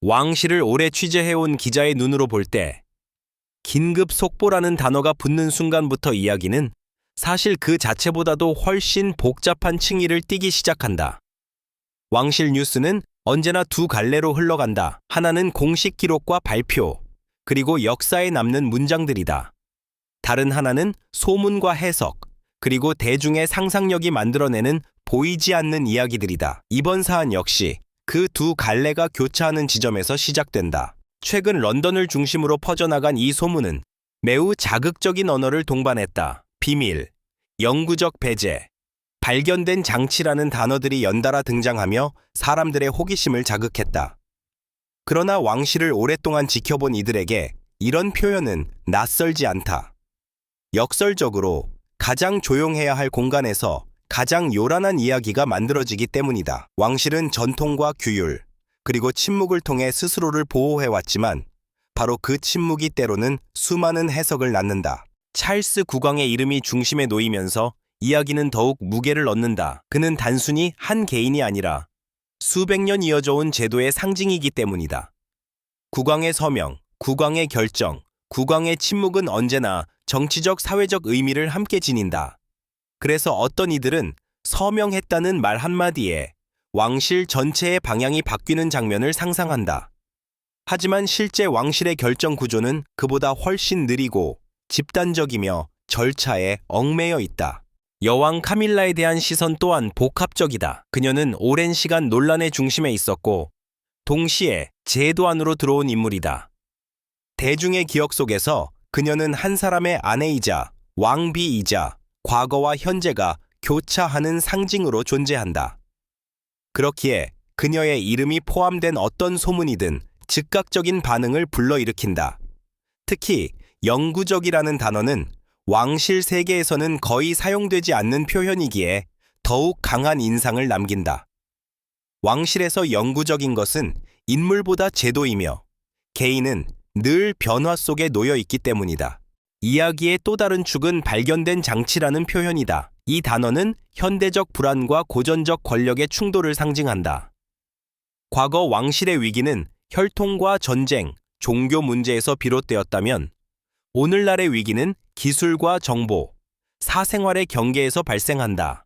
왕실을 오래 취재해온 기자의 눈으로 볼 때 긴급 속보라는 단어가 붙는 순간부터 이야기는 사실 그 자체보다도 훨씬 복잡한 층위를 띠기 시작한다. 왕실 뉴스는 언제나 두 갈래로 흘러간다. 하나는 공식 기록과 발표, 그리고 역사에 남는 문장들이다. 다른 하나는 소문과 해석, 그리고 대중의 상상력이 만들어내는 보이지 않는 이야기들이다. 이번 사안 역시 그 두 갈래가 교차하는 지점에서 시작된다. 최근 런던을 중심으로 퍼져나간 이 소문은 매우 자극적인 언어를 동반했다. 비밀, 영구적 배제, 발견된 장치라는 단어들이 연달아 등장하며 사람들의 호기심을 자극했다. 그러나 왕실을 오랫동안 지켜본 이들에게 이런 표현은 낯설지 않다. 역설적으로 가장 조용해야 할 공간에서 가장 요란한 이야기가 만들어지기 때문이다. 왕실은 전통과 규율, 그리고 침묵을 통해 스스로를 보호해왔지만 바로 그 침묵이 때로는 수많은 해석을 낳는다. 찰스 국왕의 이름이 중심에 놓이면서 이야기는 더욱 무게를 얻는다. 그는 단순히 한 개인이 아니라 수백 년 이어져 온 제도의 상징이기 때문이다. 국왕의 서명, 국왕의 결정, 국왕의 침묵은 언제나 정치적 사회적 의미를 함께 지닌다. 그래서 어떤 이들은 서명했다는 말 한마디에 왕실 전체의 방향이 바뀌는 장면을 상상한다. 하지만 실제 왕실의 결정 구조는 그보다 훨씬 느리고 집단적이며 절차에 얽매여 있다. 여왕 카밀라에 대한 시선 또한 복합적이다. 그녀는 오랜 시간 논란의 중심에 있었고 동시에 제도 안으로 들어온 인물이다. 대중의 기억 속에서 그녀는 한 사람의 아내이자 왕비이자 과거와 현재가 교차하는 상징으로 존재한다. 그렇기에 그녀의 이름이 포함된 어떤 소문이든 즉각적인 반응을 불러일으킨다. 특히 영구적이라는 단어는 왕실 세계에서는 거의 사용되지 않는 표현이기에 더욱 강한 인상을 남긴다. 왕실에서 영구적인 것은 인물보다 제도이며 개인은 늘 변화 속에 놓여 있기 때문이다. 이야기의 또 다른 축은 발견된 장치라는 표현이다. 이 단어는 현대적 불안과 고전적 권력의 충돌을 상징한다. 과거 왕실의 위기는 혈통과 전쟁, 종교 문제에서 비롯되었다면 오늘날의 위기는 기술과 정보, 사생활의 경계에서 발생한다.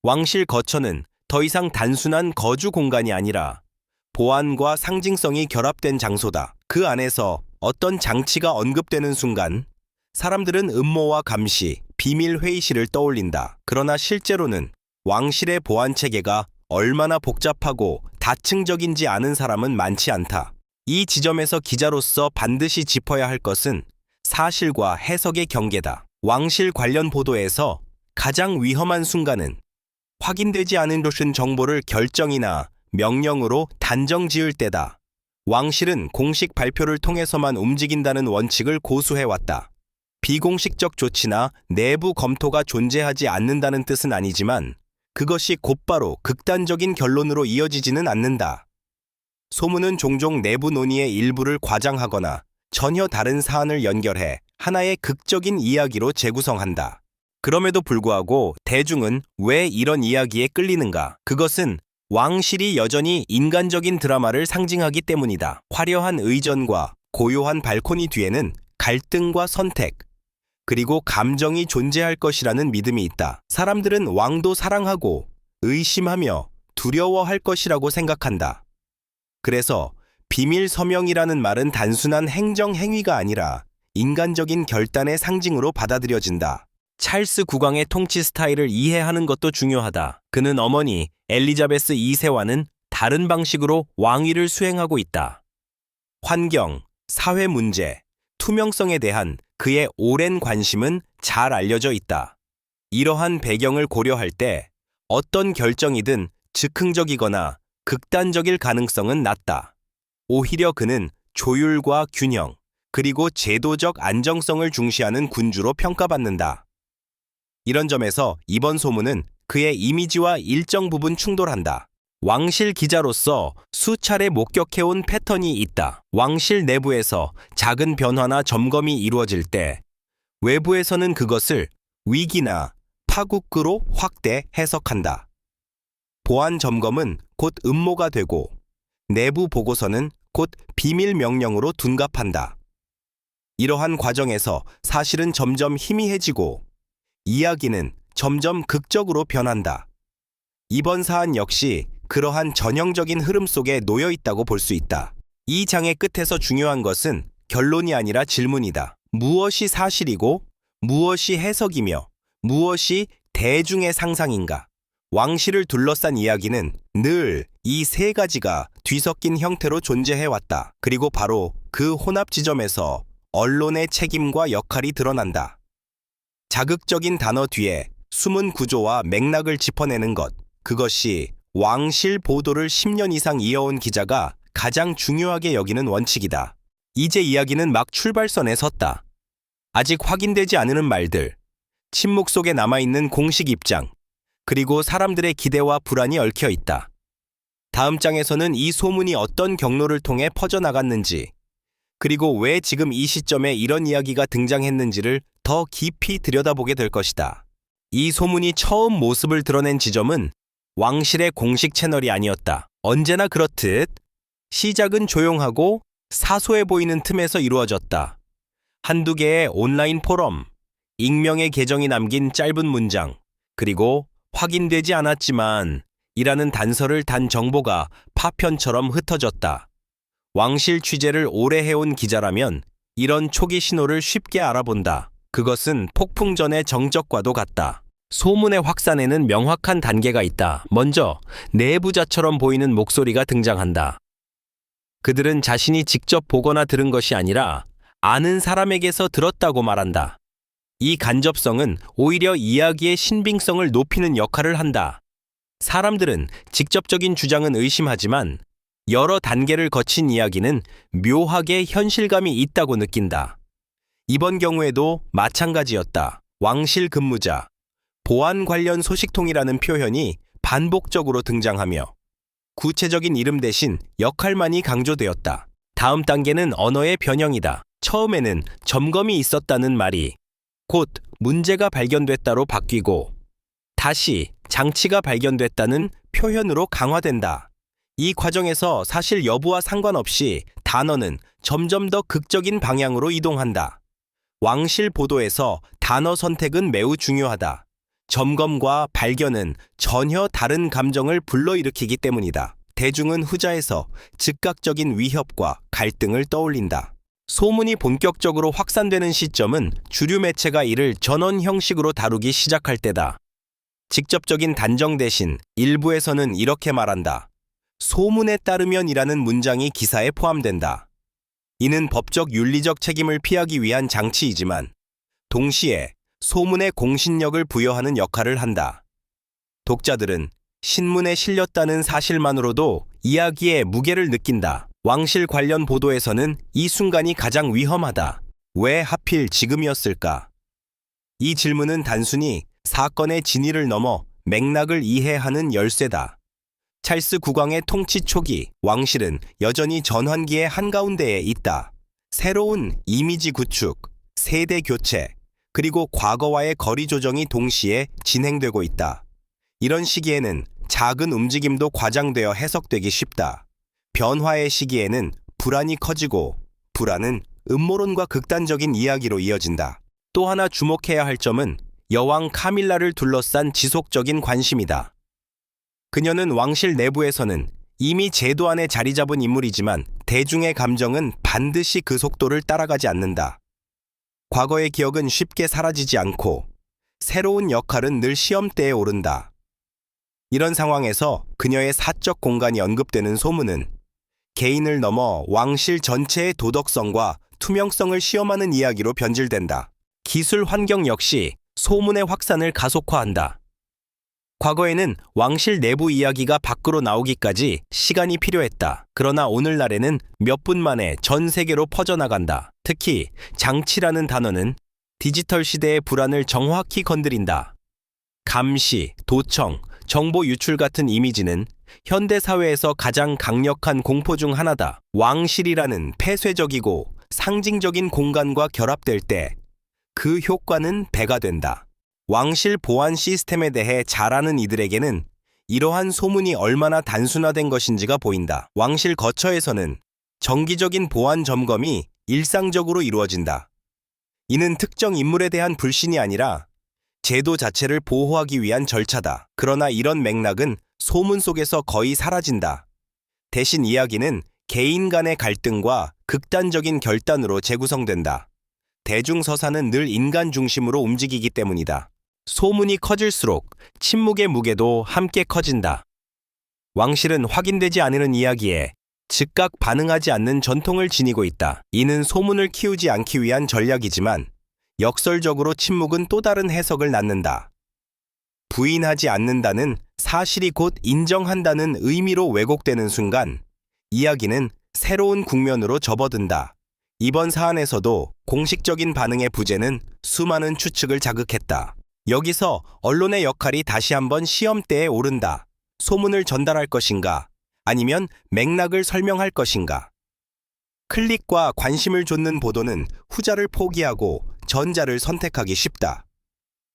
왕실 거처는 더 이상 단순한 거주 공간이 아니라 보안과 상징성이 결합된 장소다. 그 안에서 어떤 장치가 언급되는 순간 사람들은 음모와 감시, 비밀 회의실을 떠올린다. 그러나 실제로는 왕실의 보안 체계가 얼마나 복잡하고 다층적인지 아는 사람은 많지 않다. 이 지점에서 기자로서 반드시 짚어야 할 것은 사실과 해석의 경계다. 왕실 관련 보도에서 가장 위험한 순간은 확인되지 않은 것은 정보를 결정이나 명령으로 단정 지을 때다. 왕실은 공식 발표를 통해서만 움직인다는 원칙을 고수해왔다. 비공식적 조치나 내부 검토가 존재하지 않는다는 뜻은 아니지만 그것이 곧바로 극단적인 결론으로 이어지지는 않는다. 소문은 종종 내부 논의의 일부를 과장하거나 전혀 다른 사안을 연결해 하나의 극적인 이야기로 재구성한다. 그럼에도 불구하고 대중은 왜 이런 이야기에 끌리는가? 그것은 왕실이 여전히 인간적인 드라마를 상징하기 때문이다. 화려한 의전과 고요한 발코니 뒤에는 갈등과 선택, 그리고 감정이 존재할 것이라는 믿음이 있다. 사람들은 왕도 사랑하고 의심하며 두려워할 것이라고 생각한다. 그래서 비밀 서명이라는 말은 단순한 행정 행위가 아니라 인간적인 결단의 상징으로 받아들여진다. 찰스 국왕의 통치 스타일을 이해하는 것도 중요하다. 그는 어머니 엘리자베스 2세와는 다른 방식으로 왕위를 수행하고 있다. 환경, 사회 문제, 투명성에 대한 그의 오랜 관심은 잘 알려져 있다. 이러한 배경을 고려할 때 어떤 결정이든 즉흥적이거나 극단적일 가능성은 낮다. 오히려 그는 조율과 균형, 그리고 제도적 안정성을 중시하는 군주로 평가받는다. 이런 점에서 이번 소문은 그의 이미지와 일정 부분 충돌한다. 왕실 기자로서 수차례 목격해온 패턴이 있다. 왕실 내부에서 작은 변화나 점검이 이루어질 때 외부에서는 그것을 위기나 파국으로 확대 해석한다. 보안 점검은 곧 음모가 되고 내부 보고서는 곧 비밀 명령으로 둔갑한다. 이러한 과정에서 사실은 점점 희미해지고 이야기는 점점 극적으로 변한다. 이번 사안 역시 그러한 전형적인 흐름 속에 놓여 있다고 볼 수 있다. 이 장의 끝에서 중요한 것은 결론이 아니라 질문이다. 무엇이 사실이고 무엇이 해석이며 무엇이 대중의 상상인가? 왕실을 둘러싼 이야기는 늘 이 세 가지가 뒤섞인 형태로 존재해왔다. 그리고 바로 그 혼합 지점에서 언론의 책임과 역할이 드러난다. 자극적인 단어 뒤에 숨은 구조와 맥락을 짚어내는 것, 그것이 왕실 보도를 10년 이상 이어온 기자가 가장 중요하게 여기는 원칙이다. 이제 이야기는 막 출발선에 섰다. 아직 확인되지 않은 말들, 침묵 속에 남아있는 공식 입장, 그리고 사람들의 기대와 불안이 얽혀 있다. 다음 장에서는 이 소문이 어떤 경로를 통해 퍼져나갔는지, 그리고 왜 지금 이 시점에 이런 이야기가 등장했는지를 더 깊이 들여다보게 될 것이다. 이 소문이 처음 모습을 드러낸 지점은 왕실의 공식 채널이 아니었다. 언제나 그렇듯 시작은 조용하고 사소해 보이는 틈에서 이루어졌다. 한두 개의 온라인 포럼, 익명의 계정이 남긴 짧은 문장, 그리고 확인되지 않았지만 이라는 단서를 단 정보가 파편처럼 흩어졌다. 왕실 취재를 오래 해온 기자라면 이런 초기 신호를 쉽게 알아본다. 그것은 폭풍 전의 정적과도 같다. 소문의 확산에는 명확한 단계가 있다. 먼저 내부자처럼 보이는 목소리가 등장한다. 그들은 자신이 직접 보거나 들은 것이 아니라 아는 사람에게서 들었다고 말한다. 이 간접성은 오히려 이야기의 신빙성을 높이는 역할을 한다. 사람들은 직접적인 주장은 의심하지만 여러 단계를 거친 이야기는 묘하게 현실감이 있다고 느낀다. 이번 경우에도 마찬가지였다. 왕실 근무자, 보안 관련 소식통이라는 표현이 반복적으로 등장하며 구체적인 이름 대신 역할만이 강조되었다. 다음 단계는 언어의 변형이다. 처음에는 점검이 있었다는 말이 곧 문제가 발견됐다로 바뀌고 다시 장치가 발견됐다는 표현으로 강화된다. 이 과정에서 사실 여부와 상관없이 단어는 점점 더 극적인 방향으로 이동한다. 왕실 보도에서 단어 선택은 매우 중요하다. 점검과 발견은 전혀 다른 감정을 불러일으키기 때문이다. 대중은 후자에서 즉각적인 위협과 갈등을 떠올린다. 소문이 본격적으로 확산되는 시점은 주류 매체가 이를 전원 형식으로 다루기 시작할 때다. 직접적인 단정 대신 일부에서는 이렇게 말한다. 소문에 따르면이라는 문장이 기사에 포함된다. 이는 법적 윤리적 책임을 피하기 위한 장치이지만 동시에 소문의 공신력을 부여하는 역할을 한다. 독자들은 신문에 실렸다는 사실만으로도 이야기의 무게를 느낀다. 왕실 관련 보도에서는 이 순간이 가장 위험하다. 왜 하필 지금이었을까? 이 질문은 단순히 사건의 진위를 넘어 맥락을 이해하는 열쇠다. 찰스 국왕의 통치 초기, 왕실은 여전히 전환기의 한가운데에 있다. 새로운 이미지 구축, 세대 교체, 그리고 과거와의 거리 조정이 동시에 진행되고 있다. 이런 시기에는 작은 움직임도 과장되어 해석되기 쉽다. 변화의 시기에는 불안이 커지고 불안은 음모론과 극단적인 이야기로 이어진다. 또 하나 주목해야 할 점은 여왕 카밀라를 둘러싼 지속적인 관심이다. 그녀는 왕실 내부에서는 이미 제도 안에 자리 잡은 인물이지만 대중의 감정은 반드시 그 속도를 따라가지 않는다. 과거의 기억은 쉽게 사라지지 않고 새로운 역할은 늘 시험대에 오른다. 이런 상황에서 그녀의 사적 공간이 언급되는 소문은 개인을 넘어 왕실 전체의 도덕성과 투명성을 시험하는 이야기로 변질된다. 기술 환경 역시 소문의 확산을 가속화한다. 과거에는 왕실 내부 이야기가 밖으로 나오기까지 시간이 필요했다. 그러나 오늘날에는 몇 분 만에 전 세계로 퍼져나간다. 특히 장치라는 단어는 디지털 시대의 불안을 정확히 건드린다. 감시, 도청, 정보 유출 같은 이미지는 현대 사회에서 가장 강력한 공포 중 하나다. 왕실이라는 폐쇄적이고 상징적인 공간과 결합될 때 그 효과는 배가 된다. 왕실 보안 시스템에 대해 잘 아는 이들에게는 이러한 소문이 얼마나 단순화된 것인지가 보인다. 왕실 거처에서는 정기적인 보안 점검이 일상적으로 이루어진다. 이는 특정 인물에 대한 불신이 아니라 제도 자체를 보호하기 위한 절차다. 그러나 이런 맥락은 소문 속에서 거의 사라진다. 대신 이야기는 개인 간의 갈등과 극단적인 결단으로 재구성된다. 대중서사는 늘 인간 중심으로 움직이기 때문이다. 소문이 커질수록 침묵의 무게도 함께 커진다. 왕실은 확인되지 않는 이야기에 즉각 반응하지 않는 전통을 지니고 있다. 이는 소문을 키우지 않기 위한 전략이지만 역설적으로 침묵은 또 다른 해석을 낳는다. 부인하지 않는다는 사실이 곧 인정한다는 의미로 왜곡되는 순간 이야기는 새로운 국면으로 접어든다. 이번 사안에서도 공식적인 반응의 부재는 수많은 추측을 자극했다. 여기서 언론의 역할이 다시 한번 시험대에 오른다. 소문을 전달할 것인가? 아니면 맥락을 설명할 것인가? 클릭과 관심을 좇는 보도는 후자를 포기하고 전자를 선택하기 쉽다.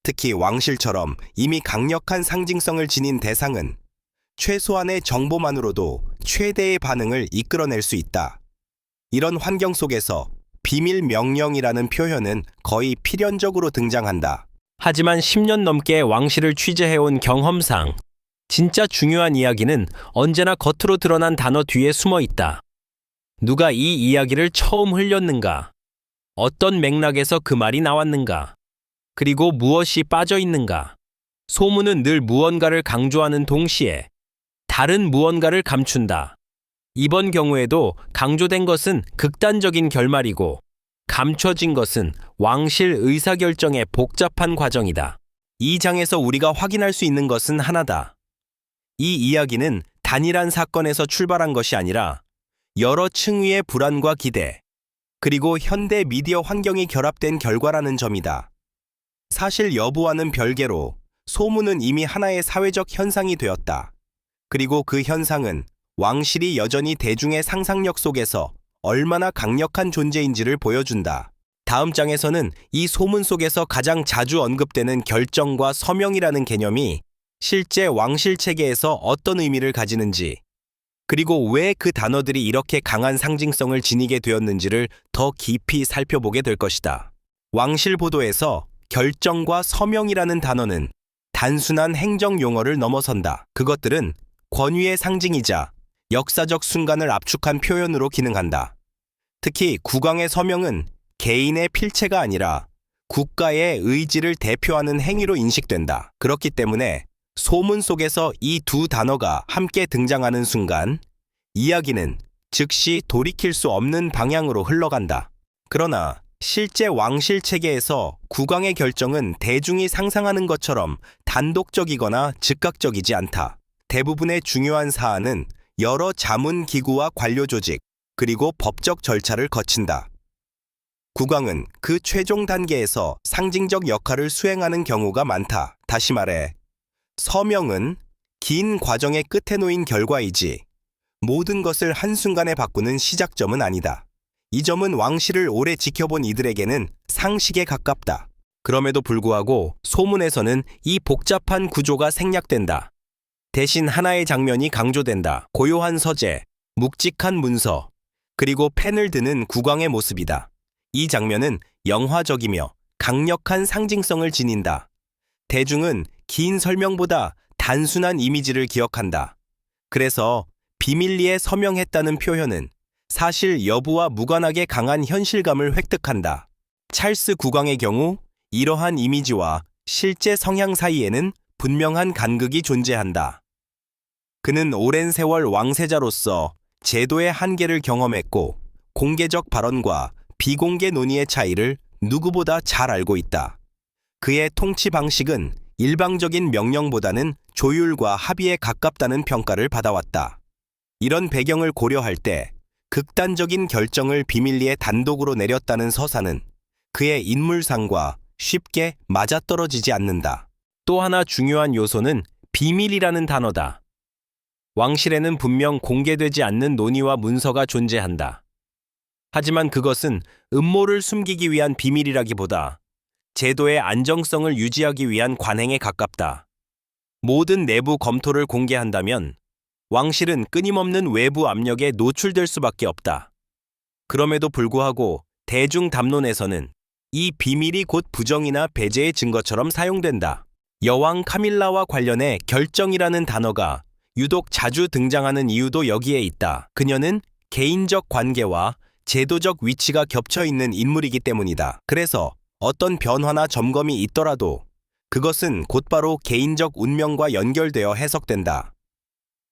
특히 왕실처럼 이미 강력한 상징성을 지닌 대상은 최소한의 정보만으로도 최대의 반응을 이끌어낼 수 있다. 이런 환경 속에서 비밀 명령이라는 표현은 거의 필연적으로 등장한다. 하지만 10년 넘게 왕실을 취재해온 경험상 진짜 중요한 이야기는 언제나 겉으로 드러난 단어 뒤에 숨어 있다. 누가 이 이야기를 처음 흘렸는가? 어떤 맥락에서 그 말이 나왔는가? 그리고 무엇이 빠져 있는가? 소문은 늘 무언가를 강조하는 동시에 다른 무언가를 감춘다. 이번 경우에도 강조된 것은 극단적인 결말이고 감춰진 것은 왕실 의사결정의 복잡한 과정이다. 이 장에서 우리가 확인할 수 있는 것은 하나다. 이 이야기는 단일한 사건에서 출발한 것이 아니라 여러 층위의 불안과 기대, 그리고 현대 미디어 환경이 결합된 결과라는 점이다. 사실 여부와는 별개로 소문은 이미 하나의 사회적 현상이 되었다. 그리고 그 현상은 왕실이 여전히 대중의 상상력 속에서 얼마나 강력한 존재인지를 보여준다. 다음 장에서는 이 소문 속에서 가장 자주 언급되는 결정과 서명이라는 개념이 실제 왕실 체계에서 어떤 의미를 가지는지, 그리고 왜 그 단어들이 이렇게 강한 상징성을 지니게 되었는지를 더 깊이 살펴보게 될 것이다. 왕실 보도에서 결정과 서명이라는 단어는 단순한 행정 용어를 넘어선다. 그것들은 권위의 상징이자 역사적 순간을 압축한 표현으로 기능한다. 특히 국왕의 서명은 개인의 필체가 아니라 국가의 의지를 대표하는 행위로 인식된다. 그렇기 때문에 소문 속에서 이 두 단어가 함께 등장하는 순간 이야기는 즉시 돌이킬 수 없는 방향으로 흘러간다. 그러나 실제 왕실 체계에서 국왕의 결정은 대중이 상상하는 것처럼 단독적이거나 즉각적이지 않다. 대부분의 중요한 사안은 여러 자문 기구와 관료 조직, 그리고 법적 절차를 거친다. 국왕은 그 최종 단계에서 상징적 역할을 수행하는 경우가 많다. 다시 말해, 서명은 긴 과정의 끝에 놓인 결과이지 모든 것을 한순간에 바꾸는 시작점은 아니다. 이 점은 왕실을 오래 지켜본 이들에게는 상식에 가깝다. 그럼에도 불구하고 소문에서는 이 복잡한 구조가 생략된다. 대신 하나의 장면이 강조된다. 고요한 서재, 묵직한 문서, 그리고 펜을 드는 국왕의 모습이다. 이 장면은 영화적이며 강력한 상징성을 지닌다. 대중은 긴 설명보다 단순한 이미지를 기억한다. 그래서 비밀리에 서명했다는 표현은 사실 여부와 무관하게 강한 현실감을 획득한다. 찰스 국왕의 경우 이러한 이미지와 실제 성향 사이에는 분명한 간극이 존재한다. 그는 오랜 세월 왕세자로서 제도의 한계를 경험했고 공개적 발언과 비공개 논의의 차이를 누구보다 잘 알고 있다. 그의 통치 방식은 일방적인 명령보다는 조율과 합의에 가깝다는 평가를 받아왔다. 이런 배경을 고려할 때 극단적인 결정을 비밀리에 단독으로 내렸다는 서사는 그의 인물상과 쉽게 맞아떨어지지 않는다. 또 하나 중요한 요소는 비밀이라는 단어다. 왕실에는 분명 공개되지 않는 논의와 문서가 존재한다. 하지만 그것은 음모를 숨기기 위한 비밀이라기보다 제도의 안정성을 유지하기 위한 관행에 가깝다. 모든 내부 검토를 공개한다면 왕실은 끊임없는 외부 압력에 노출될 수밖에 없다. 그럼에도 불구하고 대중 담론에서는 이 비밀이 곧 부정이나 배제의 증거처럼 사용된다. 여왕 카밀라와 관련해 결정이라는 단어가 유독 자주 등장하는 이유도 여기에 있다. 그녀는 개인적 관계와 제도적 위치가 겹쳐 있는 인물이기 때문이다. 그래서 어떤 변화나 점검이 있더라도 그것은 곧바로 개인적 운명과 연결되어 해석된다.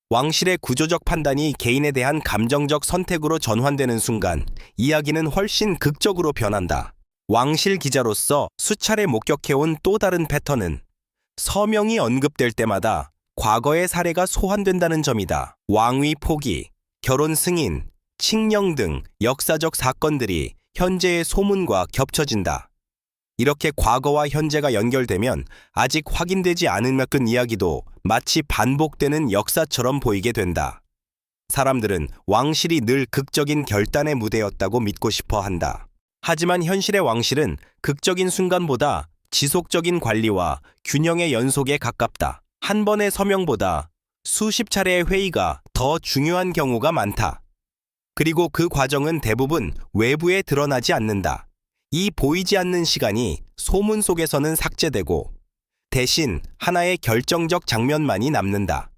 왕실의 구조적 판단이 개인에 대한 감정적 선택으로 전환되는 순간 이야기는 훨씬 극적으로 변한다. 왕실 기자로서 수차례 목격해온 또 다른 패턴은 서명이 언급될 때마다 과거의 사례가 소환된다는 점이다. 왕위 포기, 결혼 승인, 칙령 등 역사적 사건들이 현재의 소문과 겹쳐진다. 이렇게 과거와 현재가 연결되면 아직 확인되지 않은 몇 이야기도 마치 반복되는 역사처럼 보이게 된다. 사람들은 왕실이 늘 극적인 결단의 무대였다고 믿고 싶어 한다. 하지만 현실의 왕실은 극적인 순간보다 지속적인 관리와 균형의 연속에 가깝다. 한 번의 서명보다 수십 차례의 회의가 더 중요한 경우가 많다. 그리고 그 과정은 대부분 외부에 드러나지 않는다. 이 보이지 않는 시간이 소문 속에서는 삭제되고 대신 하나의 결정적 장면만이 남는다.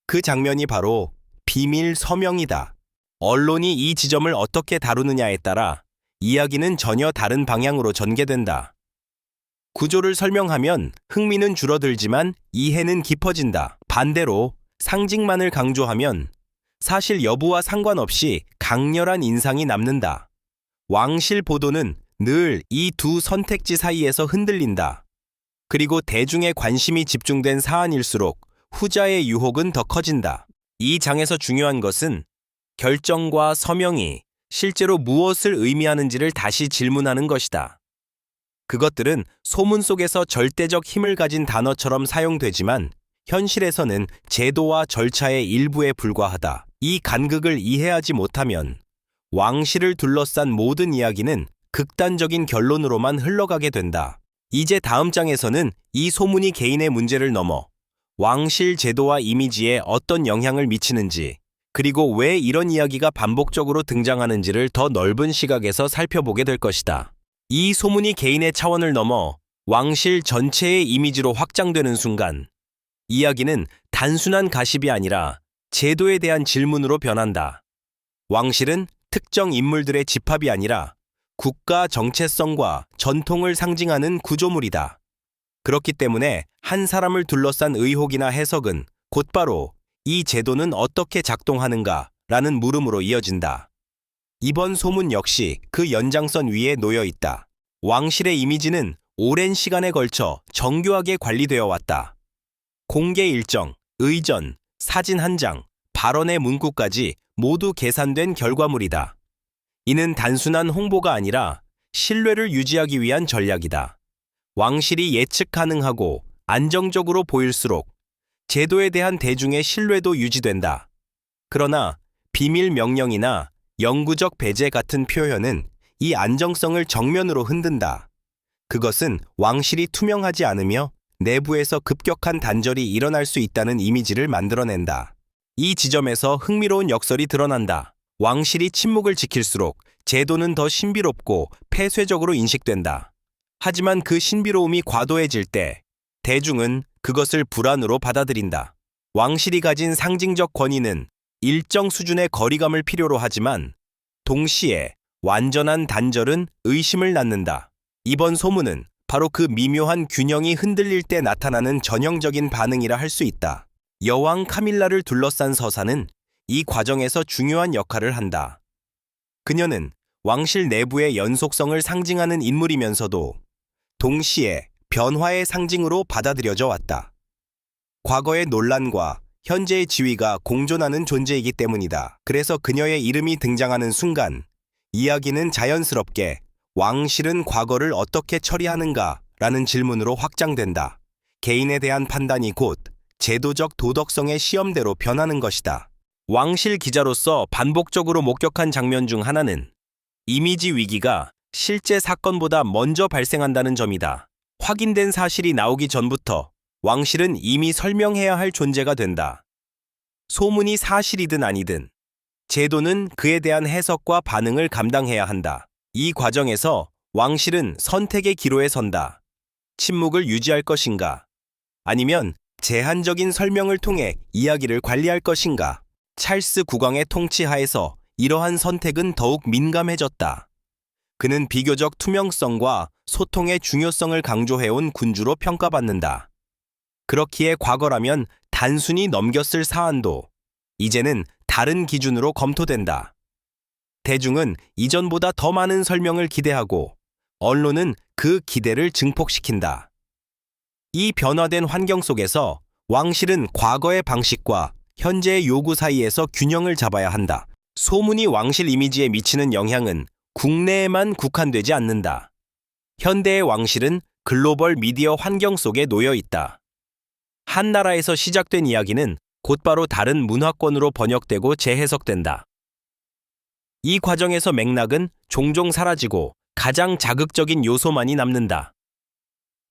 그 장면이 바로 비밀 서명이다. 언론이 이 지점을 어떻게 다루느냐에 따라 이야기는 전혀 다른 방향으로 전개된다. 구조를 설명하면 흥미는 줄어들지만 이해는 깊어진다. 반대로 상징만을 강조하면 사실 여부와 상관없이 강렬한 인상이 남는다. 왕실 보도는 늘 이 두 선택지 사이에서 흔들린다. 그리고 대중의 관심이 집중된 사안일수록 후자의 유혹은 더 커진다. 이 장에서 중요한 것은 결정과 서명이 실제로 무엇을 의미하는지를 다시 질문하는 것이다. 그것들은 소문 속에서 절대적 힘을 가진 단어처럼 사용되지만 현실에서는 제도와 절차의 일부에 불과하다. 이 간극을 이해하지 못하면 왕실을 둘러싼 모든 이야기는 극단적인 결론으로만 흘러가게 된다. 이제 다음 장에서는 이 소문이 개인의 문제를 넘어 왕실 제도와 이미지에 어떤 영향을 미치는지, 그리고 왜 이런 이야기가 반복적으로 등장하는지를 더 넓은 시각에서 살펴보게 될 것이다. 이 소문이 개인의 차원을 넘어 왕실 전체의 이미지로 확장되는 순간, 이야기는 단순한 가십이 아니라 제도에 대한 질문으로 변한다. 왕실은 특정 인물들의 집합이 아니라 국가 정체성과 전통을 상징하는 구조물이다. 그렇기 때문에 한 사람을 둘러싼 의혹이나 해석은 곧바로 이 제도는 어떻게 작동하는가라는 물음으로 이어진다. 이번 소문 역시 그 연장선 위에 놓여 있다. 왕실의 이미지는 오랜 시간에 걸쳐 정교하게 관리되어 왔다. 공개 일정, 의전, 사진 한 장, 발언의 문구까지 모두 계산된 결과물이다. 이는 단순한 홍보가 아니라 신뢰를 유지하기 위한 전략이다. 왕실이 예측 가능하고 안정적으로 보일수록 제도에 대한 대중의 신뢰도 유지된다. 그러나 비밀 명령이나 영구적 배제 같은 표현은 이 안정성을 정면으로 흔든다. 그것은 왕실이 투명하지 않으며 내부에서 급격한 단절이 일어날 수 있다는 이미지를 만들어낸다. 이 지점에서 흥미로운 역설이 드러난다. 왕실이 침묵을 지킬수록 제도는 더 신비롭고 폐쇄적으로 인식된다. 하지만 그 신비로움이 과도해질 때 대중은 그것을 불안으로 받아들인다. 왕실이 가진 상징적 권위는 일정 수준의 거리감을 필요로 하지만 동시에 완전한 단절은 의심을 낳는다. 이번 소문은 바로 그 미묘한 균형이 흔들릴 때 나타나는 전형적인 반응이라 할 수 있다. 여왕 카밀라를 둘러싼 서사는 이 과정에서 중요한 역할을 한다. 그녀는 왕실 내부의 연속성을 상징하는 인물이면서도 동시에 변화의 상징으로 받아들여져 왔다. 과거의 논란과 현재의 지위가 공존하는 존재이기 때문이다. 그래서 그녀의 이름이 등장하는 순간 이야기는 자연스럽게 왕실은 과거를 어떻게 처리하는가라는 질문으로 확장된다. 개인에 대한 판단이 곧 제도적 도덕성의 시험대로 변하는 것이다. 왕실 기자로서 반복적으로 목격한 장면 중 하나는 이미지 위기가 실제 사건보다 먼저 발생한다는 점이다. 확인된 사실이 나오기 전부터 왕실은 이미 설명해야 할 존재가 된다. 소문이 사실이든 아니든 제도는 그에 대한 해석과 반응을 감당해야 한다. 이 과정에서 왕실은 선택의 기로에 선다. 침묵을 유지할 것인가? 아니면 제한적인 설명을 통해 이야기를 관리할 것인가? 찰스 국왕의 통치 하에서 이러한 선택은 더욱 민감해졌다. 그는 비교적 투명성과 소통의 중요성을 강조해온 군주로 평가받는다. 그렇기에 과거라면 단순히 넘겼을 사안도 이제는 다른 기준으로 검토된다. 대중은 이전보다 더 많은 설명을 기대하고 언론은 그 기대를 증폭시킨다. 이 변화된 환경 속에서 왕실은 과거의 방식과 현재의 요구 사이에서 균형을 잡아야 한다. 소문이 왕실 이미지에 미치는 영향은 국내에만 국한되지 않는다. 현대의 왕실은 글로벌 미디어 환경 속에 놓여 있다. 한 나라에서 시작된 이야기는 곧바로 다른 문화권으로 번역되고 재해석된다. 이 과정에서 맥락은 종종 사라지고 가장 자극적인 요소만이 남는다.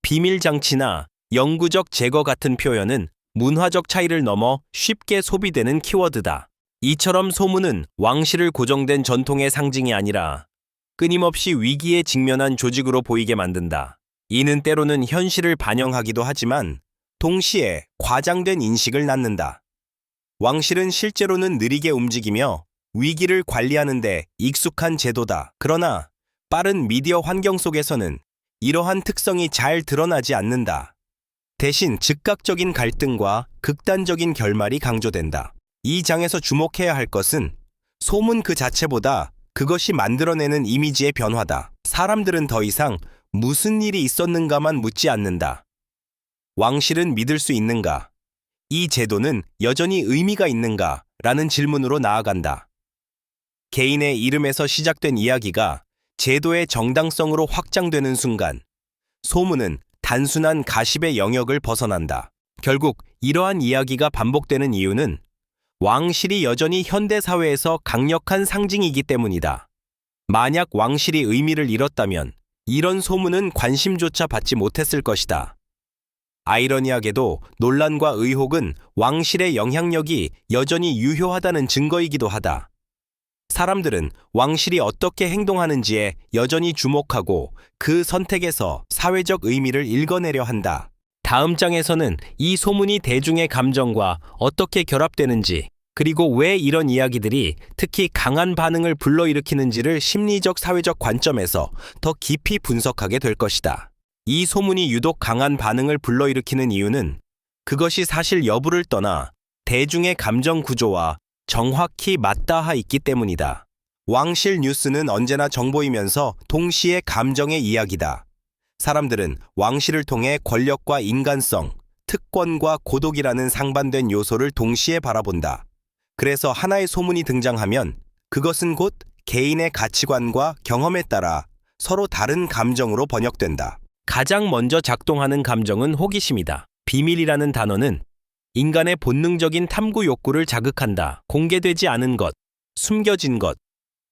비밀 장치나 영구적 제거 같은 표현은 문화적 차이를 넘어 쉽게 소비되는 키워드다. 이처럼 소문은 왕실을 고정된 전통의 상징이 아니라 끊임없이 위기에 직면한 조직으로 보이게 만든다. 이는 때로는 현실을 반영하기도 하지만 동시에 과장된 인식을 낳는다. 왕실은 실제로는 느리게 움직이며 위기를 관리하는 데 익숙한 제도다. 그러나 빠른 미디어 환경 속에서는 이러한 특성이 잘 드러나지 않는다. 대신 즉각적인 갈등과 극단적인 결말이 강조된다. 이 장에서 주목해야 할 것은 소문 그 자체보다 그것이 만들어내는 이미지의 변화다. 사람들은 더 이상 무슨 일이 있었는가만 묻지 않는다. 왕실은 믿을 수 있는가? 이 제도는 여전히 의미가 있는가? 라는 질문으로 나아간다. 개인의 이름에서 시작된 이야기가 제도의 정당성으로 확장되는 순간, 소문은 단순한 가십의 영역을 벗어난다. 결국 이러한 이야기가 반복되는 이유는 왕실이 여전히 현대 사회에서 강력한 상징이기 때문이다. 만약 왕실이 의미를 잃었다면 이런 소문은 관심조차 받지 못했을 것이다. 아이러니하게도 논란과 의혹은 왕실의 영향력이 여전히 유효하다는 증거이기도 하다. 사람들은 왕실이 어떻게 행동하는지에 여전히 주목하고 그 선택에서 사회적 의미를 읽어내려 한다. 다음 장에서는 이 소문이 대중의 감정과 어떻게 결합되는지, 그리고 왜 이런 이야기들이 특히 강한 반응을 불러일으키는지를 심리적 사회적 관점에서 더 깊이 분석하게 될 것이다. 이 소문이 유독 강한 반응을 불러일으키는 이유는 그것이 사실 여부를 떠나 대중의 감정 구조와 정확히 맞닿아 있기 때문이다. 왕실 뉴스는 언제나 정보이면서 동시에 감정의 이야기다. 사람들은 왕실을 통해 권력과 인간성, 특권과 고독이라는 상반된 요소를 동시에 바라본다. 그래서 하나의 소문이 등장하면 그것은 곧 개인의 가치관과 경험에 따라 서로 다른 감정으로 번역된다. 가장 먼저 작동하는 감정은 호기심이다. 비밀이라는 단어는 인간의 본능적인 탐구 욕구를 자극한다. 공개되지 않은 것, 숨겨진 것,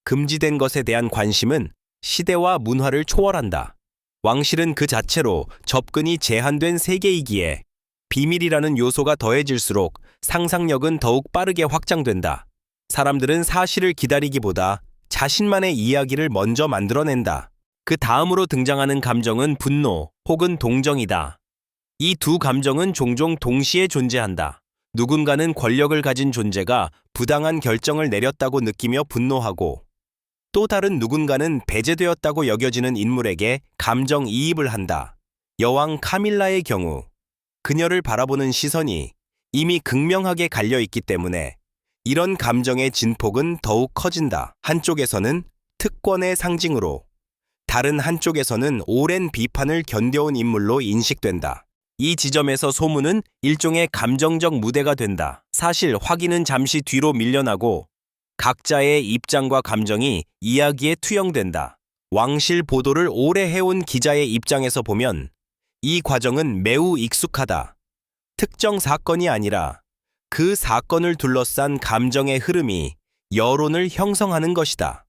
금지된 것에 대한 관심은 시대와 문화를 초월한다. 왕실은 그 자체로 접근이 제한된 세계이기에 비밀이라는 요소가 더해질수록 상상력은 더욱 빠르게 확장된다. 사람들은 사실을 기다리기보다 자신만의 이야기를 먼저 만들어낸다. 그 다음으로 등장하는 감정은 분노 혹은 동정이다. 이 두 감정은 종종 동시에 존재한다. 누군가는 권력을 가진 존재가 부당한 결정을 내렸다고 느끼며 분노하고, 또 다른 누군가는 배제되었다고 여겨지는 인물에게 감정이입을 한다. 여왕 카밀라의 경우 그녀를 바라보는 시선이 이미 극명하게 갈려있기 때문에 이런 감정의 진폭은 더욱 커진다. 한쪽에서는 특권의 상징으로, 다른 한쪽에서는 오랜 비판을 견뎌온 인물로 인식된다. 이 지점에서 소문은 일종의 감정적 무대가 된다. 사실 확인은 잠시 뒤로 밀려나고 각자의 입장과 감정이 이야기에 투영된다. 왕실 보도를 오래 해온 기자의 입장에서 보면 이 과정은 매우 익숙하다. 특정 사건이 아니라 그 사건을 둘러싼 감정의 흐름이 여론을 형성하는 것이다.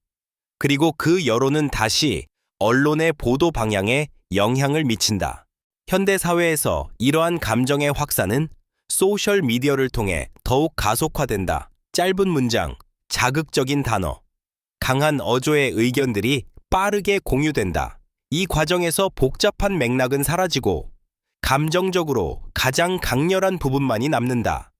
그리고 그 여론은 다시 언론의 보도 방향에 영향을 미친다. 현대 사회에서 이러한 감정의 확산은 소셜 미디어를 통해 더욱 가속화된다. 짧은 문장, 자극적인 단어, 강한 어조의 의견들이 빠르게 공유된다. 이 과정에서 복잡한 맥락은 사라지고 감정적으로 가장 강렬한 부분만이 남는다.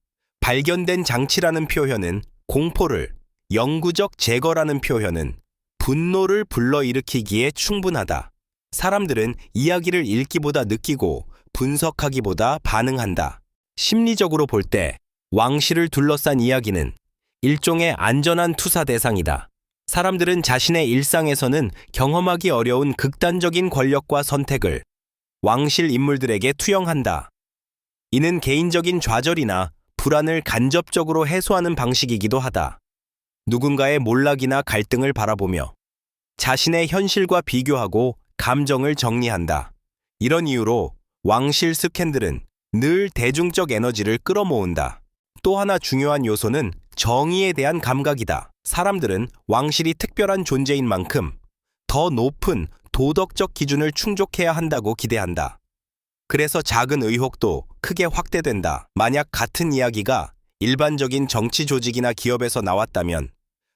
발견된 장치라는 표현은 공포를, 영구적 제거라는 표현은 분노를 불러일으키기에 충분하다. 사람들은 이야기를 읽기보다 느끼고 분석하기보다 반응한다. 심리적으로 볼 때 왕실을 둘러싼 이야기는 일종의 안전한 투사 대상이다. 사람들은 자신의 일상에서는 경험하기 어려운 극단적인 권력과 선택을 왕실 인물들에게 투영한다. 이는 개인적인 좌절이나 불안을 간접적으로 해소하는 방식이기도 하다. 누군가의 몰락이나 갈등을 바라보며 자신의 현실과 비교하고 감정을 정리한다. 이런 이유로 왕실 스캔들은 늘 대중적 에너지를 끌어모은다. 또 하나 중요한 요소는 정의에 대한 감각이다. 사람들은 왕실이 특별한 존재인 만큼 더 높은 도덕적 기준을 충족해야 한다고 기대한다. 그래서 작은 의혹도 크게 확대된다. 만약 같은 이야기가 일반적인 정치 조직이나 기업에서 나왔다면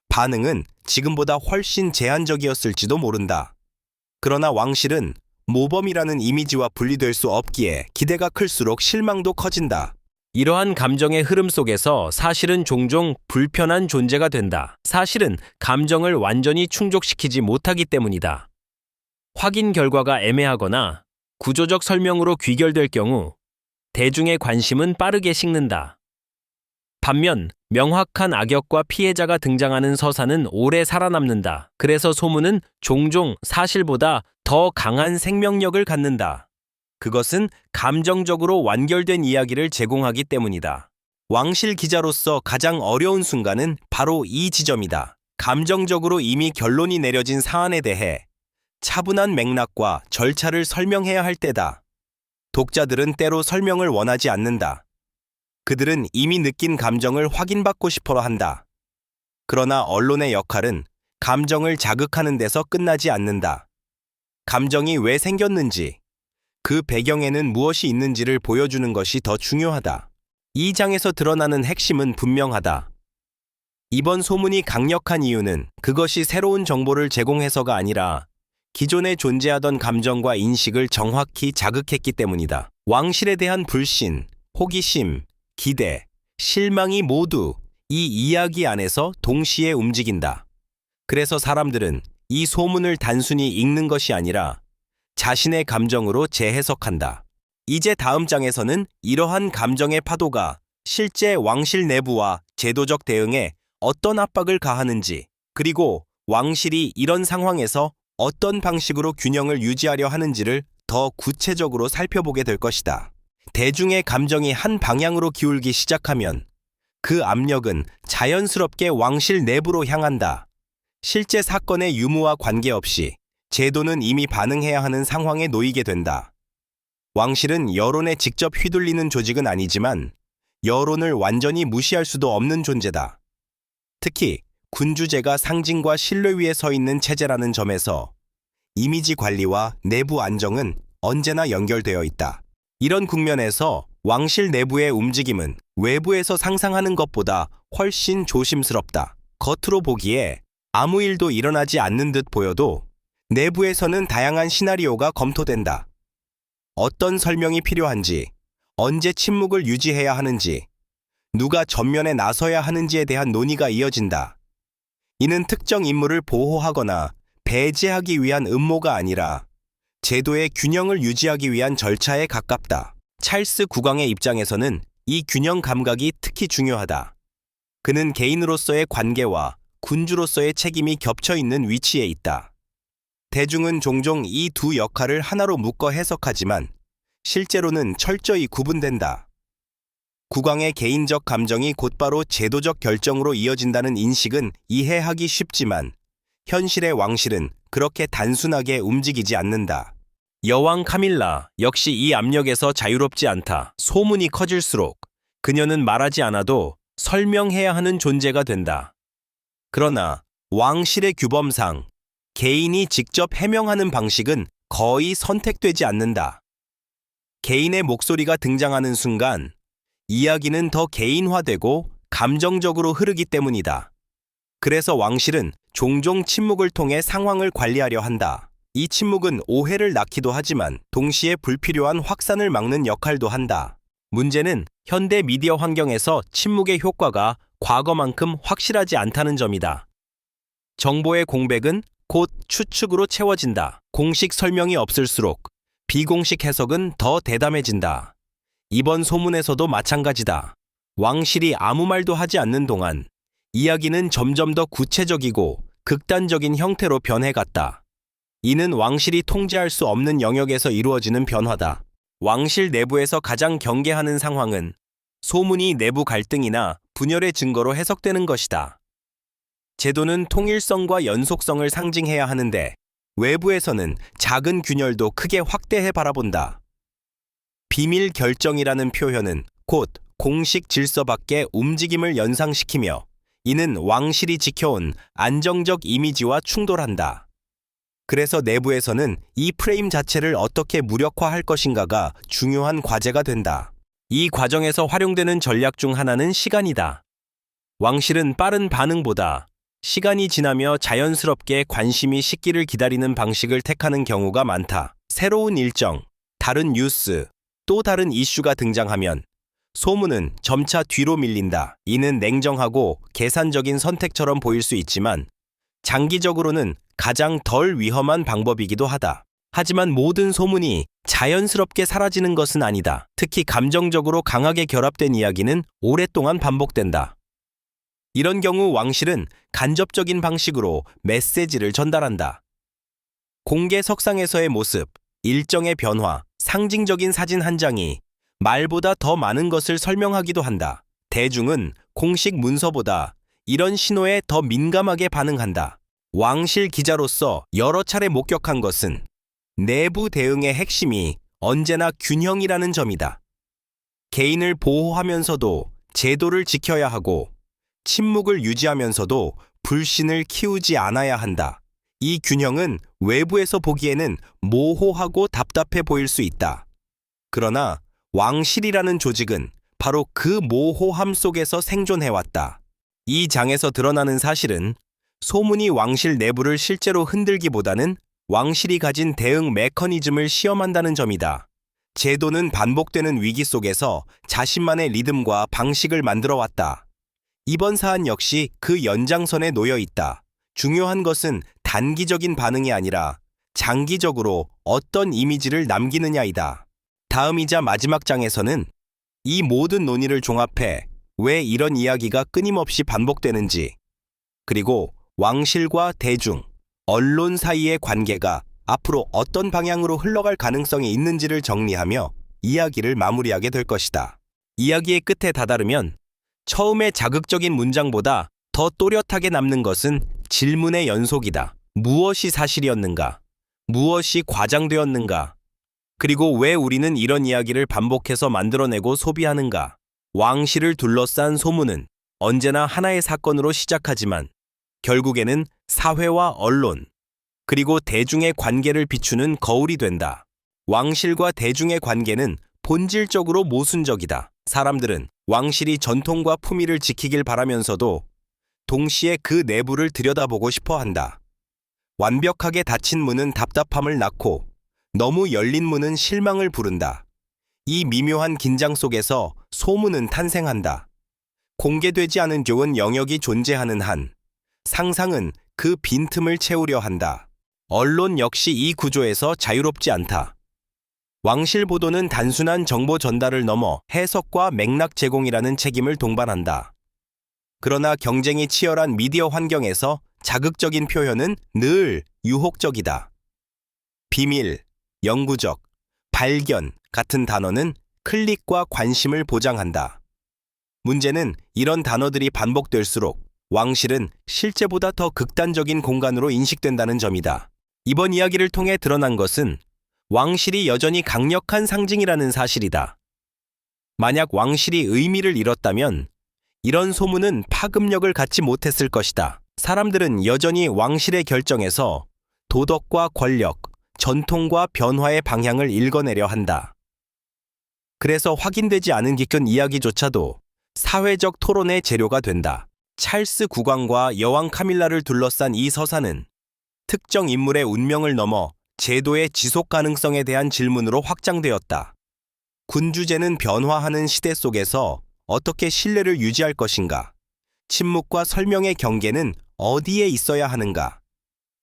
반응은 지금보다 훨씬 제한적이었을지도 모른다. 그러나 왕실은 모범이라는 이미지와 분리될 수 없기에 기대가 클수록 실망도 커진다. 이러한 감정의 흐름 속에서 사실은 종종 불편한 존재가 된다. 사실은 감정을 완전히 충족시키지 못하기 때문이다. 확인 결과가 애매하거나 구조적 설명으로 귀결될 경우 대중의 관심은 빠르게 식는다. 반면 명확한 악역과 피해자가 등장하는 서사는 오래 살아남는다. 그래서 소문은 종종 사실보다 더 강한 생명력을 갖는다. 그것은 감정적으로 완결된 이야기를 제공하기 때문이다. 왕실 기자로서 가장 어려운 순간은 바로 이 지점이다. 감정적으로 이미 결론이 내려진 사안에 대해 차분한 맥락과 절차를 설명해야 할 때다. 독자들은 때로 설명을 원하지 않는다. 그들은 이미 느낀 감정을 확인받고 싶어 한다. 그러나 언론의 역할은 감정을 자극하는 데서 끝나지 않는다. 감정이 왜 생겼는지, 그 배경에는 무엇이 있는지를 보여주는 것이 더 중요하다. 이 장에서 드러나는 핵심은 분명하다. 이번 소문이 강력한 이유는 그것이 새로운 정보를 제공해서가 아니라 기존에 존재하던 감정과 인식을 정확히 자극했기 때문이다. 왕실에 대한 불신, 호기심, 기대, 실망이 모두 이 이야기 안에서 동시에 움직인다. 그래서 사람들은 이 소문을 단순히 읽는 것이 아니라 자신의 감정으로 재해석한다. 이제 다음 장에서는 이러한 감정의 파도가 실제 왕실 내부와 제도적 대응에 어떤 압박을 가하는지, 그리고 왕실이 이런 상황에서 어떤 방식으로 균형을 유지하려 하는지를 더 구체적으로 살펴보게 될 것이다. 대중의 감정이 한 방향으로 기울기 시작하면 그 압력은 자연스럽게 왕실 내부로 향한다. 실제 사건의 유무와 관계없이 제도는 이미 반응해야 하는 상황에 놓이게 된다. 왕실은 여론에 직접 휘둘리는 조직은 아니지만 여론을 완전히 무시할 수도 없는 존재다. 특히 군주제가 상징과 신뢰 위에 서 있는 체제라는 점에서 이미지 관리와 내부 안정은 언제나 연결되어 있다. 이런 국면에서 왕실 내부의 움직임은 외부에서 상상하는 것보다 훨씬 조심스럽다. 겉으로 보기에 아무 일도 일어나지 않는 듯 보여도 내부에서는 다양한 시나리오가 검토된다. 어떤 설명이 필요한지, 언제 침묵을 유지해야 하는지, 누가 전면에 나서야 하는지에 대한 논의가 이어진다. 이는 특정 인물을 보호하거나 배제하기 위한 음모가 아니라 제도의 균형을 유지하기 위한 절차에 가깝다. 찰스 국왕의 입장에서는 이 균형 감각이 특히 중요하다. 그는 개인으로서의 관계와 군주로서의 책임이 겹쳐 있는 위치에 있다. 대중은 종종 이 두 역할을 하나로 묶어 해석하지만 실제로는 철저히 구분된다. 국왕의 개인적 감정이 곧바로 제도적 결정으로 이어진다는 인식은 이해하기 쉽지만 현실의 왕실은 그렇게 단순하게 움직이지 않는다. 여왕 카밀라 역시 이 압력에서 자유롭지 않다. 소문이 커질수록 그녀는 말하지 않아도 설명해야 하는 존재가 된다. 그러나 왕실의 규범상 개인이 직접 해명하는 방식은 거의 선택되지 않는다. 개인의 목소리가 등장하는 순간 이야기는 더 개인화되고 감정적으로 흐르기 때문이다. 그래서 왕실은 종종 침묵을 통해 상황을 관리하려 한다. 이 침묵은 오해를 낳기도 하지만 동시에 불필요한 확산을 막는 역할도 한다. 문제는 현대 미디어 환경에서 침묵의 효과가 과거만큼 확실하지 않다는 점이다. 정보의 공백은 곧 추측으로 채워진다. 공식 설명이 없을수록 비공식 해석은 더 대담해진다. 이번 소문에서도 마찬가지다. 왕실이 아무 말도 하지 않는 동안 이야기는 점점 더 구체적이고 극단적인 형태로 변해갔다. 이는 왕실이 통제할 수 없는 영역에서 이루어지는 변화다. 왕실 내부에서 가장 경계하는 상황은 소문이 내부 갈등이나 분열의 증거로 해석되는 것이다. 제도는 통일성과 연속성을 상징해야 하는데 외부에서는 작은 균열도 크게 확대해 바라본다. 비밀 결정이라는 표현은 곧 공식 질서 밖의 움직임을 연상시키며 이는 왕실이 지켜온 안정적 이미지와 충돌한다. 그래서 내부에서는 이 프레임 자체를 어떻게 무력화할 것인가가 중요한 과제가 된다. 이 과정에서 활용되는 전략 중 하나는 시간이다. 왕실은 빠른 반응보다 시간이 지나며 자연스럽게 관심이 식기를 기다리는 방식을 택하는 경우가 많다. 새로운 일정, 다른 뉴스, 또 다른 이슈가 등장하면 소문은 점차 뒤로 밀린다. 이는 냉정하고 계산적인 선택처럼 보일 수 있지만 장기적으로는 가장 덜 위험한 방법이기도 하다. 하지만 모든 소문이 자연스럽게 사라지는 것은 아니다. 특히 감정적으로 강하게 결합된 이야기는 오랫동안 반복된다. 이런 경우 왕실은 간접적인 방식으로 메시지를 전달한다. 공개 석상에서의 모습, 일정의 변화, 상징적인 사진 한 장이 말보다 더 많은 것을 설명하기도 한다. 대중은 공식 문서보다 이런 신호에 더 민감하게 반응한다. 왕실 기자로서 여러 차례 목격한 것은 내부 대응의 핵심이 언제나 균형이라는 점이다. 개인을 보호하면서도 제도를 지켜야 하고 침묵을 유지하면서도 불신을 키우지 않아야 한다. 이 균형은 외부에서 보기에는 모호하고 답답해 보일 수 있다. 그러나 왕실이라는 조직은 바로 그 모호함 속에서 생존해왔다. 이 장에서 드러나는 사실은 소문이 왕실 내부를 실제로 흔들기보다는 왕실이 가진 대응 메커니즘을 시험한다는 점이다. 제도는 반복되는 위기 속에서 자신만의 리듬과 방식을 만들어 왔다. 이번 사안 역시 그 연장선에 놓여 있다. 중요한 것은 단기적인 반응이 아니라 장기적으로 어떤 이미지를 남기느냐이다. 다음이자 마지막 장에서는 이 모든 논의를 종합해 왜 이런 이야기가 끊임없이 반복되는지, 그리고 왕실과 대중, 언론 사이의 관계가 앞으로 어떤 방향으로 흘러갈 가능성이 있는지를 정리하며 이야기를 마무리하게 될 것이다. 이야기의 끝에 다다르면 처음의 자극적인 문장보다 더 또렷하게 남는 것은 질문의 연속이다. 무엇이 사실이었는가? 무엇이 과장되었는가? 그리고 왜 우리는 이런 이야기를 반복해서 만들어내고 소비하는가? 왕실을 둘러싼 소문은 언제나 하나의 사건으로 시작하지만 결국에는 사회와 언론, 그리고 대중의 관계를 비추는 거울이 된다. 왕실과 대중의 관계는 본질적으로 모순적이다. 사람들은 왕실이 전통과 품위를 지키길 바라면서도 동시에 그 내부를 들여다보고 싶어 한다. 완벽하게 닫힌 문은 답답함을 낳고 너무 열린 문은 실망을 부른다. 이 미묘한 긴장 속에서 소문은 탄생한다. 공개되지 않은 좋은 영역이 존재하는 한 상상은 그 빈틈을 채우려 한다. 언론 역시 이 구조에서 자유롭지 않다. 왕실 보도는 단순한 정보 전달을 넘어 해석과 맥락 제공이라는 책임을 동반한다. 그러나 경쟁이 치열한 미디어 환경에서 자극적인 표현은 늘 유혹적이다. 비밀, 영구적, 발견 같은 단어는 클릭과 관심을 보장한다. 문제는 이런 단어들이 반복될수록 왕실은 실제보다 더 극단적인 공간으로 인식된다는 점이다. 이번 이야기를 통해 드러난 것은 왕실이 여전히 강력한 상징이라는 사실이다. 만약 왕실이 의미를 잃었다면 이런 소문은 파급력을 갖지 못했을 것이다. 사람들은 여전히 왕실의 결정에서 도덕과 권력, 전통과 변화의 방향을 읽어내려 한다. 그래서 확인되지 않은 기근 이야기조차도 사회적 토론의 재료가 된다. 찰스 국왕과 여왕 카밀라를 둘러싼 이 서사는 특정 인물의 운명을 넘어 제도의 지속 가능성에 대한 질문으로 확장되었다. 군주제는 변화하는 시대 속에서 어떻게 신뢰를 유지할 것인가? 침묵과 설명의 경계는 어디에 있어야 하는가?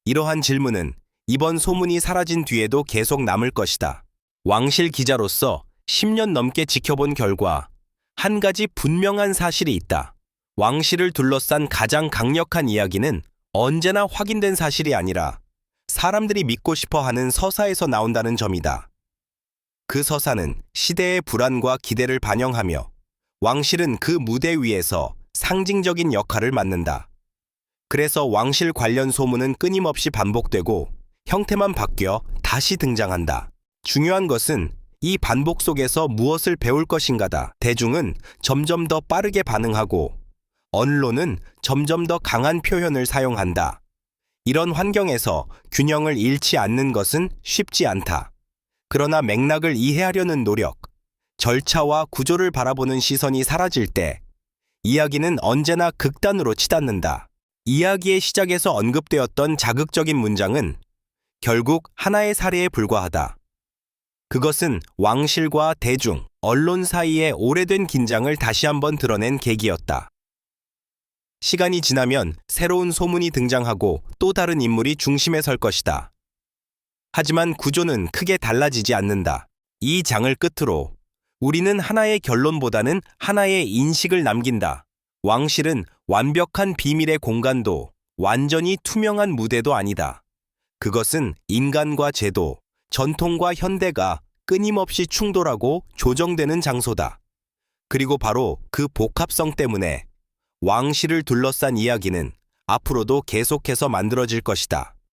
이러한 질문은 이번 소문이 사라진 뒤에도 계속 남을 것이다. 왕실 기자로서 10년 넘게 지켜본 결과 한 가지 분명한 사실이 있다. 왕실을 둘러싼 가장 강력한 이야기는 언제나 확인된 사실이 아니라 사람들이 믿고 싶어 하는 서사에서 나온다는 점이다. 그 서사는 시대의 불안과 기대를 반영하며 왕실은 그 무대 위에서 상징적인 역할을 맡는다. 그래서 왕실 관련 소문은 끊임없이 반복되고 형태만 바뀌어 다시 등장한다. 중요한 것은 이 반복 속에서 무엇을 배울 것인가다. 대중은 점점 더 빠르게 반응하고 언론은 점점 더 강한 표현을 사용한다. 이런 환경에서 균형을 잃지 않는 것은 쉽지 않다. 그러나 맥락을 이해하려는 노력, 절차와 구조를 바라보는 시선이 사라질 때 이야기는 언제나 극단으로 치닫는다. 이야기의 시작에서 언급되었던 자극적인 문장은 결국 하나의 사례에 불과하다. 그것은 왕실과 대중, 언론 사이의 오래된 긴장을 다시 한번 드러낸 계기였다. 시간이 지나면 새로운 소문이 등장하고 또 다른 인물이 중심에 설 것이다. 하지만 구조는 크게 달라지지 않는다. 이 장을 끝으로 우리는 하나의 결론보다는 하나의 인식을 남긴다. 왕실은 완벽한 비밀의 공간도 완전히 투명한 무대도 아니다. 그것은 인간과 제도, 전통과 현대가 끊임없이 충돌하고 조정되는 장소다. 그리고 바로 그 복합성 때문에 왕실을 둘러싼 이야기는 앞으로도 계속해서 만들어질 것이다.